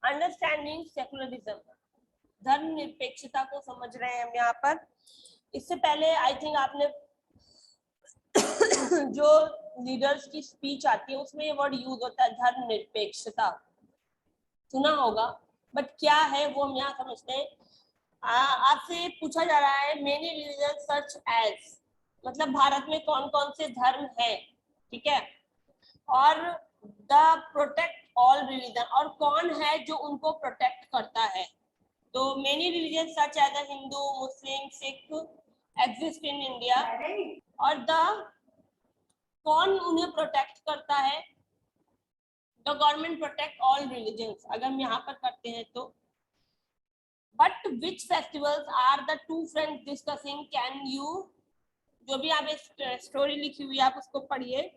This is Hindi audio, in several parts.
अंडरस्टैंडिंग सेकुलरिज्म, धर्मनिरपेक्षता को समझ रहे हैं हम यहाँ पर। इससे पहले आई थिंक आपने जो लीडर्स की स्पीच आती है उसमें ये वर्ड यूज होता है धर्मनिरपेक्षता, सुना होगा, बट क्या है वो हम यहाँ समझते हैं। आपसे पूछा जा रहा है मेनी रिलीजन सच एज, मतलब भारत में कौन कौन से धर्म हैं, ठीक है, और द प्रोटेक्ट ऑल रिलीजन, और कौन है जो उनको प्रोटेक्ट करता है। तो many religion such as Hindu, Muslim, Sikh exist in India, और द कौन उन्हें प्रोटेक्ट करता है, the government protect all religions, अगर हम यहाँ पर करते हैं तो। But which festivals are the two friends discussing, can you, जो भी आप स्टोरी लिखी हुई है आप उसको पढ़िए।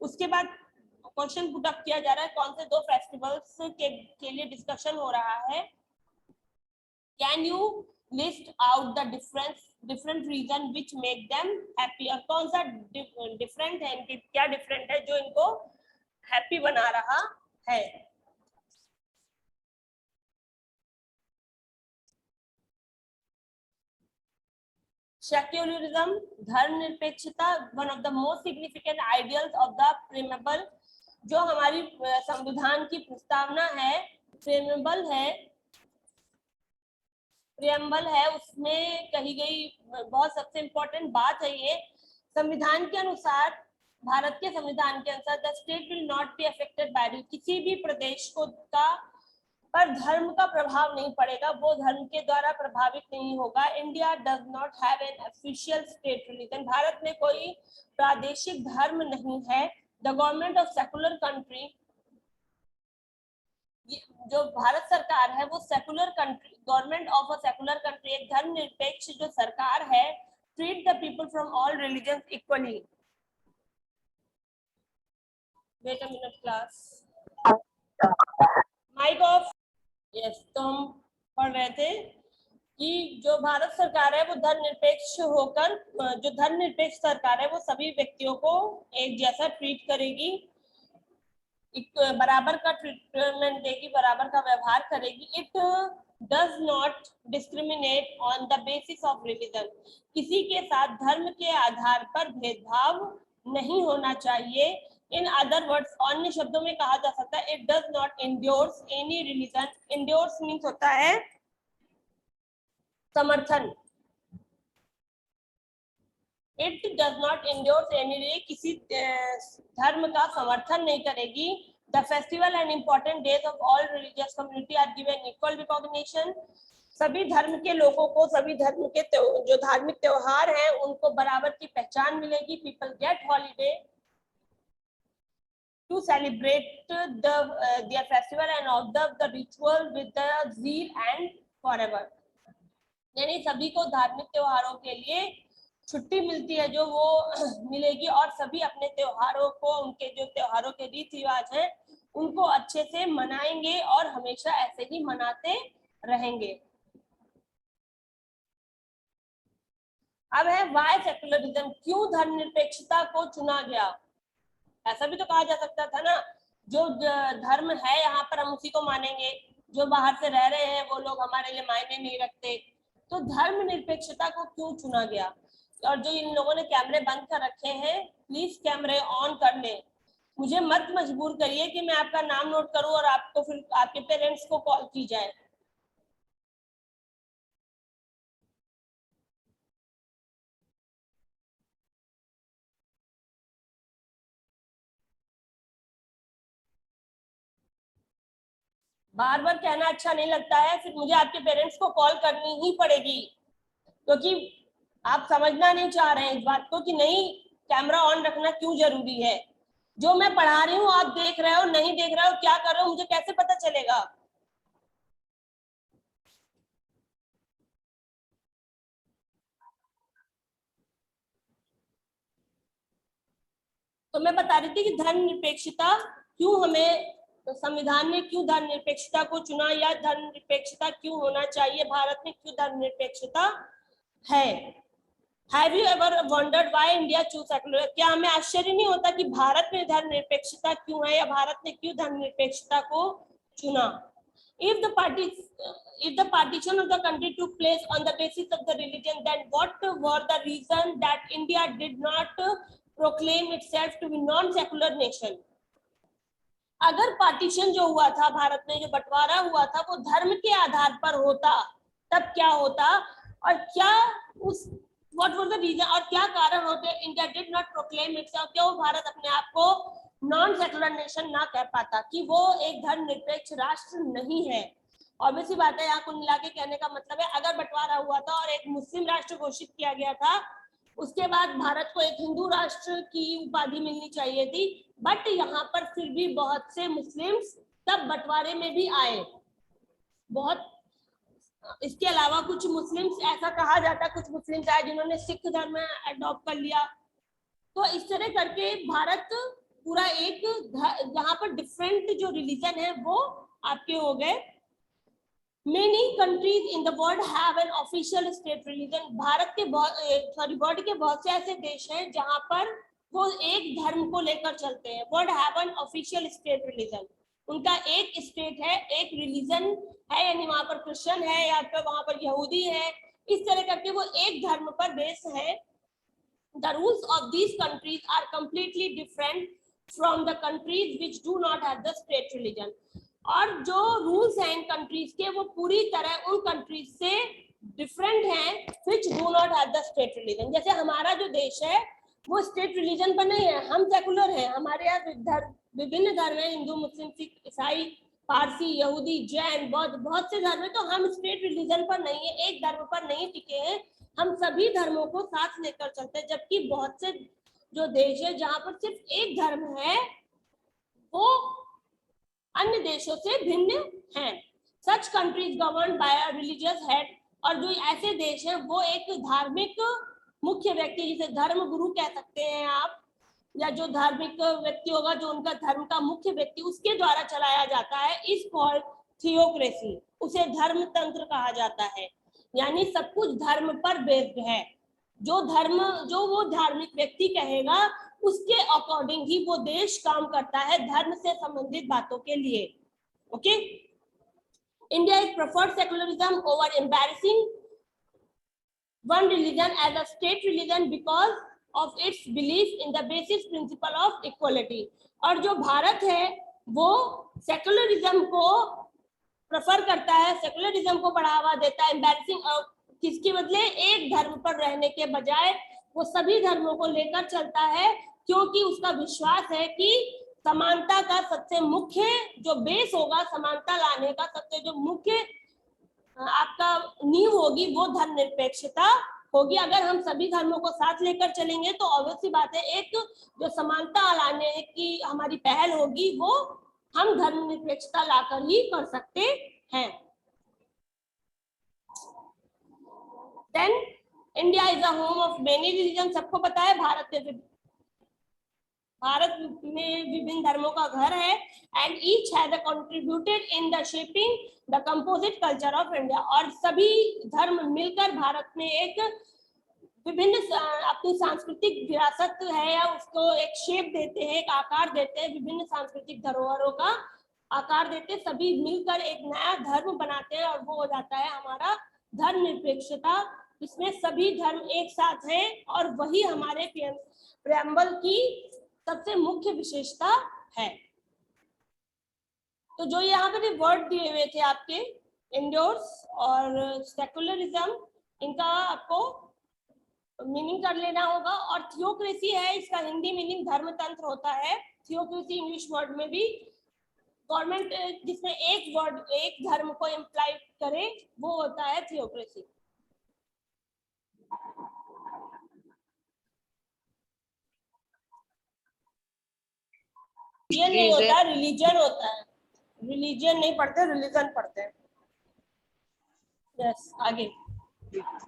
उसके बाद क्वेश्चन पुट अप किया जा रहा है कौन से दो फेस्टिवल्स के लिए डिस्कशन हो रहा है। Can you list out the different reason which make them happy, और कौन सा डिफरेंट है, इनके क्या डिफरेंट है जो इनको हैप्पी बना रहा है। सेक्युलरिज्म, धर्मनिरपेक्षता, one of the most significant ideals of the preamble, जो हमारी संविधान की प्रस्तावना है, प्रियम्बल है, उसमें कही गई बहुत सबसे इम्पोर्टेंट बात है ये। संविधान के अनुसार, भारत के संविधान के अनुसार, the state will not be affected by, किसी भी प्रदेश को का पर धर्म का प्रभाव नहीं पड़ेगा, वो धर्म के द्वारा प्रभावित नहीं होगा। India does not have an official state religion, Bharat में कोई प्रादेशिक धर्म नहीं है। The government of secular country, जो भारत सरकार है वो secular country, government of a secular country, एक धर्मनिरपेक्ष जो सरकार है, treat the people from all religions equally. Wait a minute class, mike off. Yes, तो हम पढ़ रहे थे कि जो भारत सरकार है वो धर्मनिरपेक्ष होकर, जो धर्मनिरपेक्ष सरकार है वो सभी व्यक्तियों को एक जैसा ट्रीट करेगी, बराबर का ट्रीटमेंट देगी, बराबर का व्यवहार करेगी। It does not discriminate on the basis of religion, किसी के साथ धर्म के आधार पर भेदभाव नहीं होना चाहिए। इन अदर वर्ड्स, अन्य शब्दों में कहा जा सकता है, it does not endorse any religion, endorse means होता है समर्थन, it does not endorse any, किसी धर्म का समर्थन नहीं करेगी। The festival and important days of all religious community are given equal recognition, सभी धर्म के लोगों को, सभी धर्म के जो धार्मिक त्योहार हैं उनको बराबर की पहचान मिलेगी। People get holiday to celebrate their festival and observe the ritual with the zeal and forever, यानी सभी को धार्मिक त्योहारों के लिए छुट्टी मिलती है जो वो मिलेगी, और सभी अपने त्योहारों को, उनके जो त्योहारों के रीति रिवाज हैं उनको अच्छे से मनाएंगे और हमेशा ऐसे ही मनाते रहेंगे। अब है वाई सेकुलरिज्म, क्यों धर्मनिरपेक्षता को चुना गया। ऐसा भी तो कहा जा सकता था ना, जो धर्म है यहाँ पर हम उसी को मानेंगे, जो बाहर से रह रहे हैं वो लोग हमारे लिए मायने नहीं रखते। तो धर्मनिरपेक्षता को क्यों चुना गया। और जो इन लोगों ने कैमरे बंद कर रखे हैं, प्लीज कैमरे ऑन कर लें, मुझे मत मजबूर करिए कि मैं आपका नाम नोट करूं और आपको फिर आपके पेरेंट्स को कॉल की जाए। बार बार कहना अच्छा नहीं लगता है, फिर मुझे आपके पेरेंट्स को कॉल करनी ही पड़ेगी, क्योंकि आप समझना नहीं चाह रहे हैं इस बात को कि नहीं, कैमरा ऑन रखना क्यों जरूरी है। जो मैं पढ़ा रही हूँ आप देख रहे हो, नहीं देख रहे हो, क्या कर रहे हो, मुझे कैसे पता चलेगा। तो मैं बता रही थी कि धर्मनिरपेक्षता क्यों हमें, तो संविधान ने क्यों धर्मनिरपेक्षता को चुना, या धर्मनिरपेक्षता क्यों होना चाहिए, भारत में क्यों धर्मनिरपेक्षता है। Have you ever wondered why India choose secular? क्या हमें आश्चर्य नहीं होता कि भारत में धर्मनिरपेक्षता क्यों है, या भारत ने क्यों धर्मनिरपेक्षता को चुना। if the partition of the country took place on the basis of the religion, then what were the reason that India did not proclaim itself to be non-secular nation? अगर पार्टीशन जो हुआ था, भारत में जो बंटवारा हुआ था, वो धर्म के आधार पर होता, तब क्या होता, और क्या उस व्हाट वाज द रीजन, और क्या कारण होते India did not proclaim itself, क्या वो भारत अपने आप को नॉन सेकुलर नेशन ना कह पाता, कि वो एक धर्मनिरपेक्ष राष्ट्र नहीं है? ऑब्वियसली बात है, यहाँ कुल मिला के कहने का मतलब है, अगर बंटवारा हुआ था और एक मुस्लिम राष्ट्र घोषित किया गया था, उसके बाद भारत को एक हिंदू राष्ट्र की उपाधि मिलनी चाहिए थी, बट यहाँ पर फिर भी बहुत से मुस्लिम्स तब बंटवारे में भी आए। बहुत इसके अलावा कुछ मुस्लिम्स, ऐसा कहा जाता है कुछ मुस्लिम्स आए जिन्होंने सिख धर्म अडॉप्ट कर लिया। तो इस तरह करके भारत पूरा एक, यहाँ पर डिफरेंट जो रिलीजन है वो आपके हो गए। Many countries in the world have an official state religion. Bharat के वर्ल्ड के बहुत से ऐसे देश हैं जहां पर वो एक धर्म को लेकर चलते हैं। World have an official state religion, उनका एक स्टेट है, एक रिलीजन है, यानी वहां पर क्रिश्चियन है या फिर वहां पर यहूदी है, इस तरह करके वो एक धर्म पर बेस है। The rules of these countries are completely different from the countries which do not have the state religion. और जो रूल्स हैं इन कंट्रीज के वो पूरी तरह उन कंट्रीज से डिफरेंट हैं which do not have the state religion. जैसे हमारा जो देश है वो स्टेट रिलीजन पर नहीं है, हम सेकुलर हैं, हमारे यहाँ विभिन्न धर्म है, हिंदू, मुस्लिम, सिख, ईसाई, पारसी, यहूदी, जैन, बौद्ध, बहुत से धर्म है। तो हम स्टेट रिलीजन पर नहीं है, एक धर्म पर नहीं टिके हैं, हम सभी धर्मों को साथ लेकर चलते हैं। जबकि बहुत से जो देश है जहाँ पर सिर्फ एक धर्म है वो अन्य देशों से भिन्न हैं। Such countries governed by a religious head, और जो ऐसे देश हैं वो एक धार्मिक मुख्य व्यक्ति, जिसे धर्म गुरु कह सकते हैं आप, या जो धार्मिक व्यक्ति होगा, जो उनका धर्म का मुख्य व्यक्ति, उसके द्वारा चलाया जाता है, इस कॉल्ड थियोक्रेसी, उसे धर्म तंत्र कहा जाता है। यानी सब कुछ धर्म पर बेस्ड है, जो वो धार्मिक व्यक्ति कहेगा उसके अकॉर्डिंग ही वो देश काम करता है धर्म से संबंधित बातों के लिए। Okay, India is preferred secularism over embarrassing one religion as a state religion because of its belief in the basis principle of equality. और जो भारत है वो सेकुलरिज्म को प्रेफर करता है, सेकुलरिज्म को बढ़ावा देता है, एम्बैरेसिंग, किसके बदले, एक धर्म पर रहने के बजाय वो सभी धर्मों को लेकर चलता है, क्योंकि उसका विश्वास है कि समानता का सबसे मुख्य जो बेस होगा, समानता लाने का सबसे जो मुख्य आपका नींव होगी वो धर्मनिरपेक्षता होगी। अगर हम सभी धर्मों को साथ लेकर चलेंगे तो ऑब्वियसली बात है, एक जो समानता लाने की हमारी पहल होगी वो हम धर्मनिरपेक्षता लाकर ही कर सकते हैं। Then India is a home of many religions. सबको पता है भारत में विभिन्न धर्मों का घर है, and each has contributed in the shaping the composite culture of India. और सभी धर्म मिलकर भारत में एक विभिन्न अपनी सांस्कृतिक विरासत है या उसको एक शेप देते हैं, एक आकार देते हैं, विभिन्न सांस्कृतिक धरोहरों का आकार देते, सभी मिलकर एक नया धर्म बनाते हैं, और वो हो जाता है हमारा धर्मनिरपेक्षता। इसमें सभी धर्म एक साथ हैं और वही हमारे प्रेम्बल की सबसे मुख्य विशेषता है। तो जो यहाँ पे वर्ड दिए हुए थे आपके, इंडोर्स और सेकुलरिज्म, इनका आपको मीनिंग कर लेना होगा। और थियोक्रेसी है, इसका हिंदी मीनिंग धर्मतंत्र होता है। थियोक्रेसी इंग्लिश वर्ड में भी गवर्नमेंट जिसमें एक वर्ड, एक धर्म को इम्प्लाई करे, वो होता है थियोक्रेसी। ये नहीं होता, रिलीजन होता है। रिलीजन नहीं पढ़ते, रिलीजन पढ़ते हैं। यस, आगे।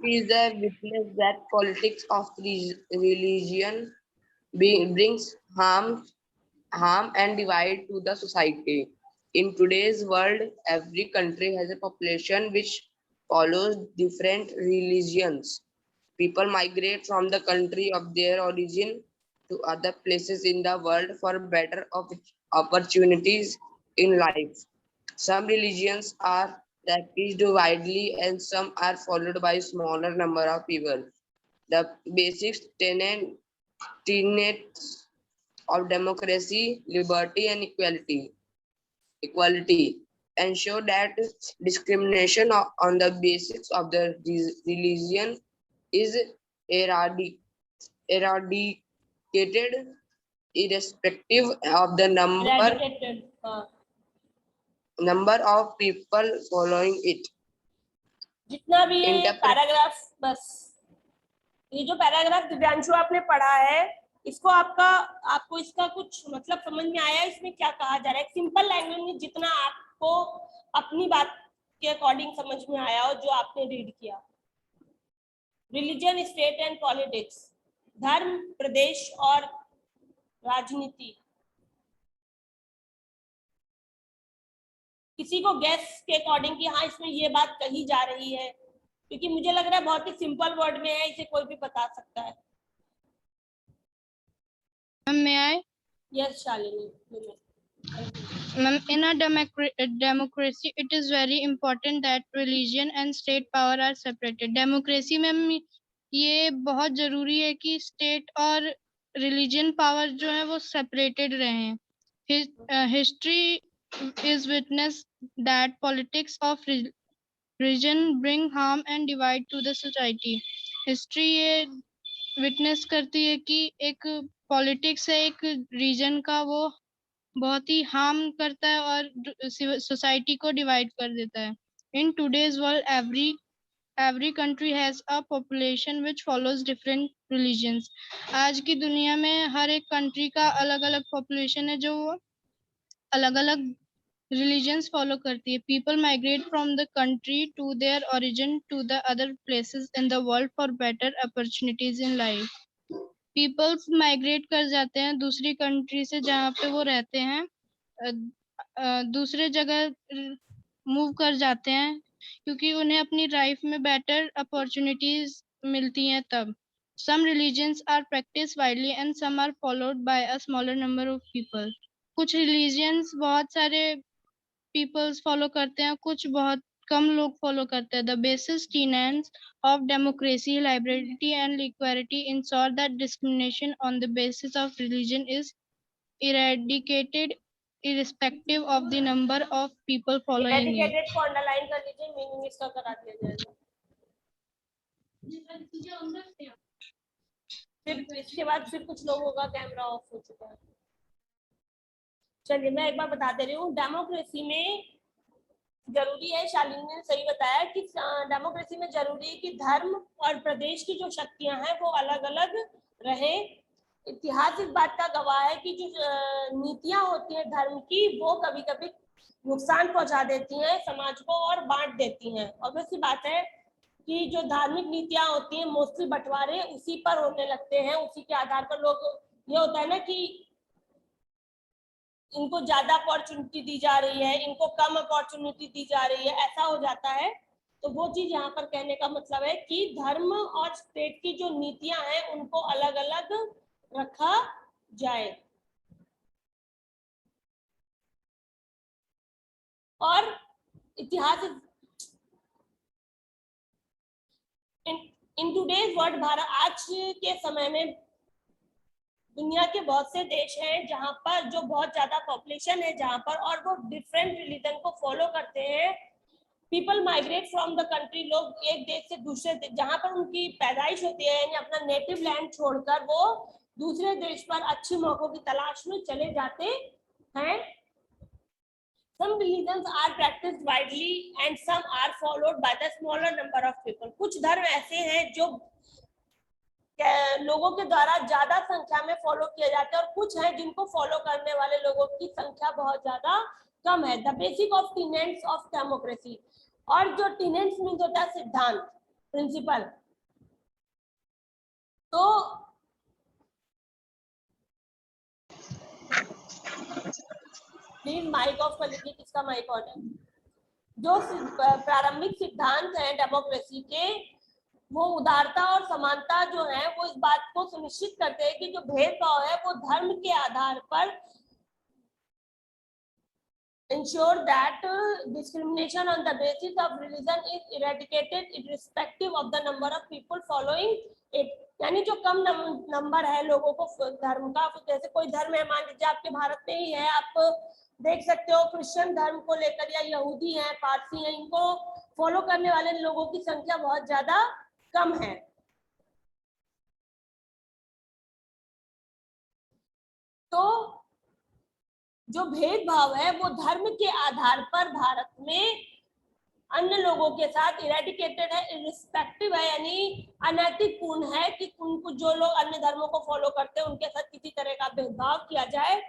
Is the witness that politics of religion brings harm and divide to the society. In today's world, every country has a population which follows different religions. People migrate from the country of their origin to other places in the world for better opportunities in life. Some religions are practiced widely and some are followed by smaller number of people. The basic tenets of democracy, liberty, and equality ensure that discrimination on the basis of the religion is eradicated irrespective of the Eradicated. हाँ. number of people following it. जितना भी ये Interpret पैराग्राफ, बस ये जो पैराग्राफ दिव्यांशु आपने पढ़ा है, इसको आपको इसका कुछ मतलब समझ में आया? इसमें क्या कहा जा रहा है? सिंपल लैंग्वेज में जितना आपको अपनी बात के अकॉर्डिंग समझ में आया और जो आपने रीड किया. रिलीजन, स्टेट एंड पॉलिटिक्स, धर्म, प्रदेश और राजनीति. किसी को गैस के अकॉर्डिंग कि हाँ इसमें ये बात कही जा रही है, क्योंकि मुझे लग रहा है बहुत ही सिंपल वर्ड में है, इसे कोई भी बता सकता है. May I? Yes Shalini. Ma'am, in a democracy, it is very important that religion and state power are separated. Democracy में ये बहुत जरूरी है कि state और religion power जो है वो separated रहें. History is witness that politics of religion bring harm and divide to the society. History ये witness करती है कि एक politics है एक region का, वो बहुत ही हार्म करता है और सोसाइटी को डिवाइड कर देता है. In today's world every country has a population which follows different religions. आज की दुनिया में हर एक कंट्री का अलग अलग पॉपुलेशन है जो अलग अलग रिलीजन्स फॉलो करती है. People migrate from the country to their origin to the other places in the world for better opportunities in life. Peoples migrate कर जाते हैं दूसरी कंट्री से जहाँ पे वो रहते हैं, दूसरे जगह मूव कर जाते हैं क्योंकि उन्हें अपनी लाइफ में बेटर अपॉर्चुनिटीज मिलती हैं तब. Some religions are practice widely and some are followed by a smaller number of people. कुछ रिलीजन्स बहुत सारे पीपल्स फॉलो करते हैं, कुछ बहुत कम लोग फॉलो करते हैं. The basis tenets of democracy, liberty and equality ensure that discrimination on the basis of religion is eradicated irrespective of the number of people following it. एडिकेटेड को अंडरलाइन कर लीजिए, मीनिंग इसका करा दिया जाएगा. फिर इसके बाद फिर कुछ लोगों का कैमरा ऑफ हो चुका है. चलिए मैं एक बार बता दे रही हूँ. डेमोक्रेसी में जरूरी है, शालिनी ने सही बताया कि डेमोक्रेसी में जरूरी है कि धर्म और प्रदेश की जो शक्तियां हैं वो अलग अलग रहे. इतिहास इस बात का गवाह है कि जो नीतियां होती हैं धर्म की, वो कभी कभी नुकसान पहुंचा देती हैं समाज को और बांट देती हैं. ऑब्वियस सी बात है कि जो धार्मिक नीतियां होती हैं मोस्टली बंटवारे उसी पर होने लगते हैं, उसी के आधार पर लोग, ये होता है ना कि इनको ज्यादा अपॉर्चुनिटी दी जा रही है, इनको कम अपॉर्चुनिटी दी जा रही है, ऐसा हो जाता है. तो वो चीज यहाँ पर कहने का मतलब है कि धर्म और स्टेट की जो नीतियां हैं उनको अलग अलग रखा जाए. और इतिहास इन टुडेज वर्ल्ड, भारत आज के समय में दुनिया के बहुत से देश हैं जहां पर जो बहुत ज्यादा पॉपुलेशन है जहां पर, और वो डिफरेंट रिलीजन को फॉलो करते हैं. People migrate from the country, लोग एक देश से दूसरे जहां पर उनकी पैदाइश होती है यानी अपना नेटिव लैंड छोड़कर वो दूसरे देश पर अच्छे मौकों की तलाश में चले जाते हैं. Some religions are practiced widely and some are followed by the smaller number of people. कुछ धर्म ऐसे हैं जो लोगों के द्वारा ज्यादा संख्या में फॉलो किए जाते हैं और कुछ है जिनको फॉलो करने वाले लोगों की संख्या बहुत ज्यादा कम है. The basic of tenets of democracy, और जो टीनेट्स मीन्स होता है सिद्धांत, प्रिंसिपल. तो प्लीज माइक ऑफ कर लीजिए, किसका माइक ऑन है. जो प्रारंभिक सिद्धांत है डेमोक्रेसी के, वो उदारता और समानता जो है वो इस बात को सुनिश्चित करते हैं कि जो भेदभाव है वो धर्म के आधार पर ensure that discrimination on the basis of religion is eradicated irrespective of the number of people following it. यानी जो कम नंबर है लोगों को धर्म का, जैसे कोई धर्म है, मान लीजिए आपके भारत में ही है, आप देख सकते हो क्रिश्चियन धर्म को लेकर या यहूदी हैं, पारसी हैं, इनको फॉलो करने वाले लोगों की संख्या बहुत ज्यादा कम है। तो जो भेदभाव है वो धर्म के आधार पर भारत में अन्य लोगों के साथ इरेडिकेटेड है, इररिस्पेक्टिव है, यानी अनैतिक पूर्ण है कि उनको जो लोग अन्य धर्मों को फॉलो करते हैं उनके साथ किसी तरह का भेदभाव किया जाए।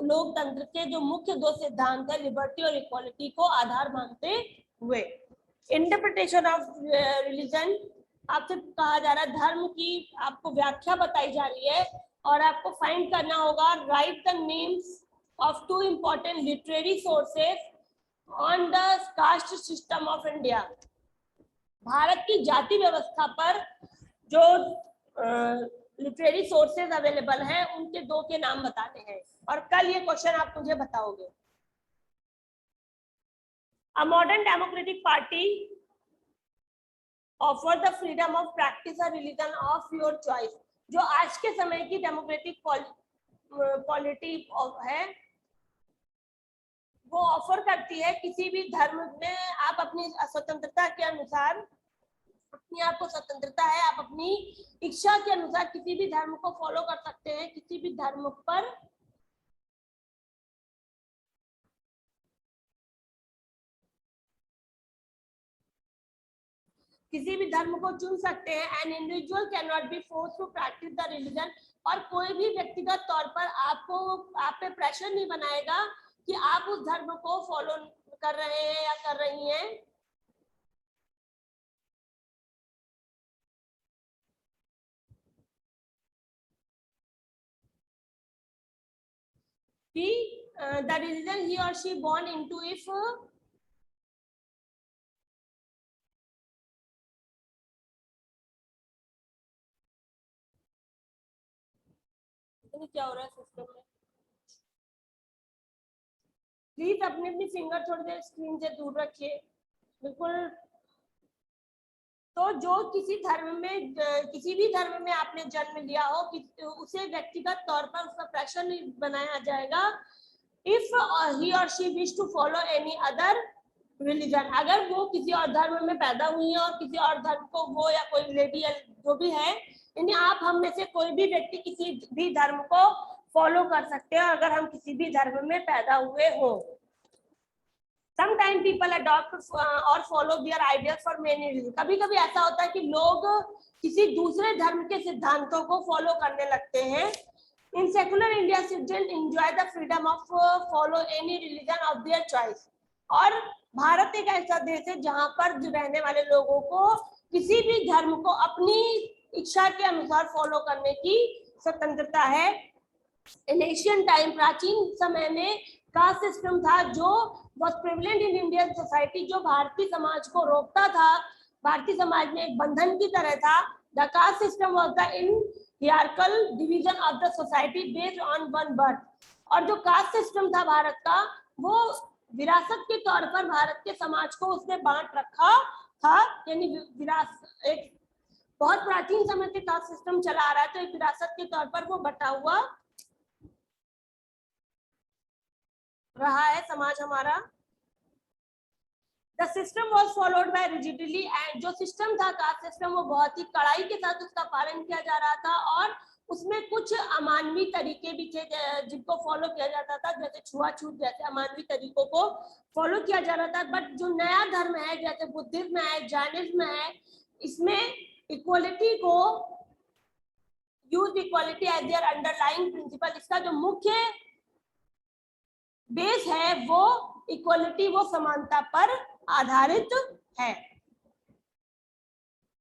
लोकतंत्र के जो मुख्य दो सिद्धांत है, लिबर्टी और इक्वालिटी, को आधार मानते हुए। इंटरप्रिटेशन ऑफ रिलीजन, आपसे कहा जा रहा है धर्म की आपको व्याख्या बताई जा रही है और आपको फाइंड करना होगा, right the names of two important literary sources on the caste system of India. Bharat की जाति व्यवस्था पर जो लिटरेरी सोर्सेज अवेलेबल हैं उनके दो के नाम बताने हैं और कल ये क्वेश्चन आप मुझे बताओगे। A modern democratic party offer the freedom of practice a religion of your choice. जो आज के समय की डेमोक्रेटिक पॉलिटी है वो ऑफर करती है किसी भी धर्म में आप अपनी स्वतंत्रता के अनुसार, अपनी आपको स्वतंत्रता है, आप अपनी इच्छा के अनुसार किसी भी धर्म को फॉलो कर सकते हैं, किसी भी धर्म पर किसी भी धर्म को चुन सकते हैं। An individual can not be force to practice the religion, और कोई भी व्यक्तिगत तौर पर आपको आप पे प्रेशर नहीं बनाएगा कि आप उस धर्म को फॉलो कर रहे हैं या कर रही हैं। कि the religion he or she born into, if क्या हो रहा है सिस्टम में, प्लीज अपनी अपनी फिंगर थोड़ी देर स्क्रीन से दूर रखिए, बिल्कुल। तो जो किसी धर्म में, किसी भी धर्म में आपने जन्म लिया हो, उसे व्यक्तिगत तौर पर उसका प्रेशर नहीं बनाया जाएगा। इफ ही और she wish to follow any other religion, अगर वो किसी और धर्म में पैदा हुई है और किसी और धर्म को वो या कोई लेडी जो भी है, यानी आप हम में से कोई भी व्यक्ति किसी भी धर्म को फॉलो कर सकते हैं अगर हम किसी भी धर्म में पैदा हुए हो। Sometimes people adopt or follow their ideas for many reasons. कभी-कभी ऐसा होता है कि लोग किसी दूसरे धर्म के सिद्धांतों को फॉलो करने लगते हैं। In secular India, citizens enjoy the freedom of follow any religion of their choice. और भारत एक ऐसा देश है जहां पर रहने वाले लोगों को किसी भी धर्म को अपनी इच्छा के अनुसार फॉलो करने की स्वतंत्रता है। In ancient time, प्राचीन समय में कास्ट सिस्टम था जो was prevalent in Indian society, जो भारतीय समाज को रोकता था, भारतीय समाज में एक बंधन की तरह था। The caste system was the hierarchical division of the society based on one birth. और जो कास्ट सिस्टम था भारत का, वो विरासत के तौर पर भारत के समाज को उसने बांट रखा था, यानी विरासत एक बहुत प्राचीन समय से कास्ट सिस्टम चला आ रहा है, तो एक विरासत के तौर पर वो बटा हुआ रहा है समाज हमारा। The system was followed by rigidly, and जो सिस्टम था कास्ट सिस्टम वो बहुत ही कड़ाई के साथ उसका पालन किया जा रहा था और उसमें कुछ अमानवीय तरीके भी थे जिनको फॉलो किया जाता था, जैसे छुआछूत जैसे अमानवीय तरीकों को फॉलो किया जा रहा था। बट जो नया धर्म है जैसे बुद्धिज्म है, जैनिज्म है, इसमें इक्वालिटी को use equality as their underlying principle, इसका जो मुख्य बेस है वो इक्वालिटी, वो समानता पर आधारित है।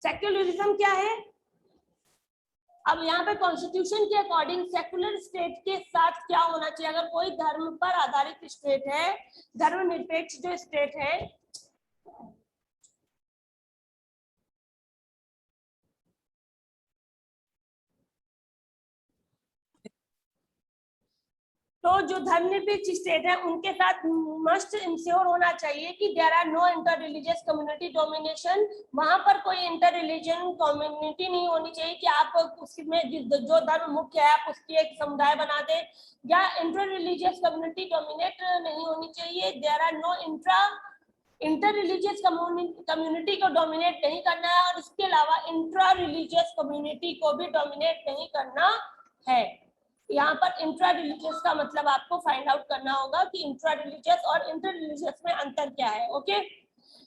सेक्युलरिज्म क्या है? अब यहाँ पे कॉन्स्टिट्यूशन के अकॉर्डिंग सेक्युलर स्टेट के साथ क्या होना चाहिए, अगर कोई धर्म पर आधारित स्टेट है, धर्मनिरपेक्ष जो स्टेट है, तो जो धर्मनिरपेक्ष स्टेट है उनके साथ मस्ट इंश्योर होना चाहिए कि there are no inter religious community domination. वहां पर कोई इंटर रिलीजन कम्युनिटी नहीं होनी चाहिए कि आप उसमें जो धर्म मुख्य है आप उसकी एक समुदाय बना दें, या इंटर रिलीजियस कम्युनिटी डोमिनेट नहीं होनी चाहिए। There are no inter religious community को डोमिनेट नहीं करना है, और इसके अलावा इंट्रा रिलीजियस कम्युनिटी को भी डोमिनेट नहीं करना है। यहाँ पर इंट्रा रिलीजियस का मतलब आपको फाइंड आउट करना होगा कि इंट्रा रिलीजियस और इंटर रिलीजियस में अंतर क्या है। Okay,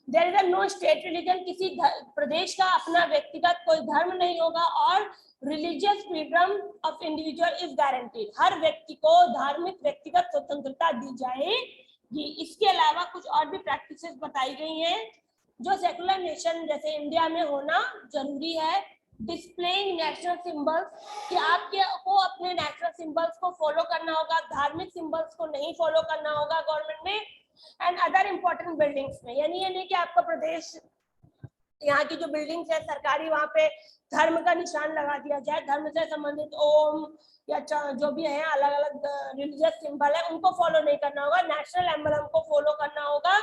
there is no state religion, किसी प्रदेश का अपना व्यक्तिगत कोई धर्म नहीं होगा, और religious freedom of individual is guaranteed, हर व्यक्ति को धार्मिक व्यक्तिगत स्वतंत्रता दी जाएगी। इसके अलावा कुछ और भी प्रैक्टिसेस बताई गई हैं जो सेकुलर नेशन जैसे इंडिया में होना जरूरी है। डिस्प्लेइंग नेशनल सिंबल्स, कि आपके को अपने नेशनल सिंबल्स को फॉलो करना होगा, धार्मिक सिंबल्स को नहीं फॉलो करना होगा गवर्नमेंट में। एंड अदर इंपॉर्टेंट बिल्डिंग्स में, यानी ये नहीं कि आपका प्रदेश यहाँ की जो बिल्डिंग्स है सरकारी वहाँ पे धर्म का निशान लगा दिया जाए, धर्म से संबंधित ओम या जो भी है अलग अलग रिलीजियस सिंबल है उनको फॉलो नहीं करना होगा, नेशनल एम्बलम को फॉलो करना होगा।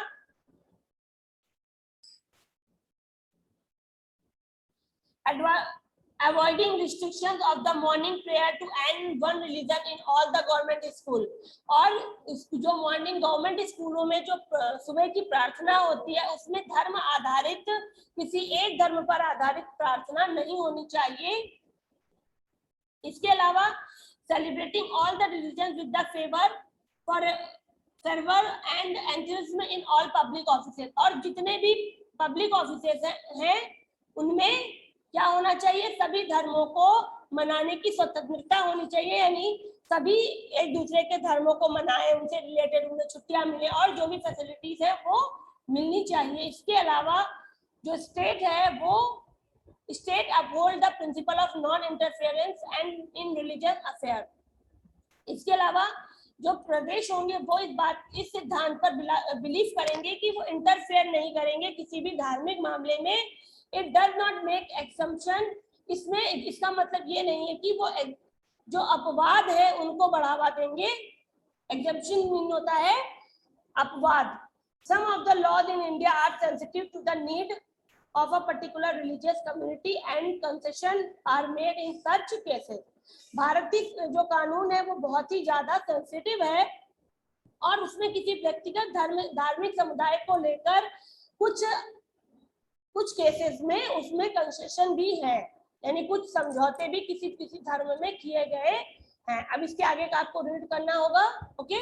Avoiding restrictions of the morning prayer to any one religion in all the government school, और जो मॉर्निंग गवर्नमेंट स्कूलों में जो सुबह की प्रार्थना होती है उसमें धर्म आधारित किसी एक धर्म पर आधारित प्रार्थना नहीं होनी चाहिए। इसके अलावा celebrating all the religion with the fervor and enthusiasm in all public offices, और जितने भी पब्लिक ऑफिसेस हैं उनमें क्या होना चाहिए, सभी धर्मों को मनाने की स्वतंत्रता होनी चाहिए, यानी सभी एक दूसरे के धर्मों को मनाए, उनसे रिलेटेड उन्हें छुट्टियां मिले और जो भी फैसिलिटीज है वो मिलनी चाहिए। इसके अलावा जो स्टेट है वो state uphold the principle of non interference and in religious affair. इसके अलावा जो प्रदेश होंगे वो इस सिद्धांत पर बिलीव करेंगे कि वो इंटरफेयर नहीं करेंगे किसी भी धार्मिक मामले में। इट डज नॉट मेक एक्सम्पशन, इसमें इसका मतलब ये नहीं है कि वो जो अपवाद है उनको बढ़ावा देंगे। एग्जम्पशन मीन होता है अपवाद। Some of the laws in India are sensitive to the need of a particular religious community and concession are made in such cases. भारतीय जो कानून है वो बहुत ही ज्यादा सेंसिटिव है और उसमें किसी व्यक्तिगत धार्मिक समुदाय को लेकर कुछ केसेस में उसमें कंसेशन भी है, यानी कुछ समझौते भी किसी धर्म में किए गए हैं। अब इसके आगे का आपको रीड करना होगा। ओके।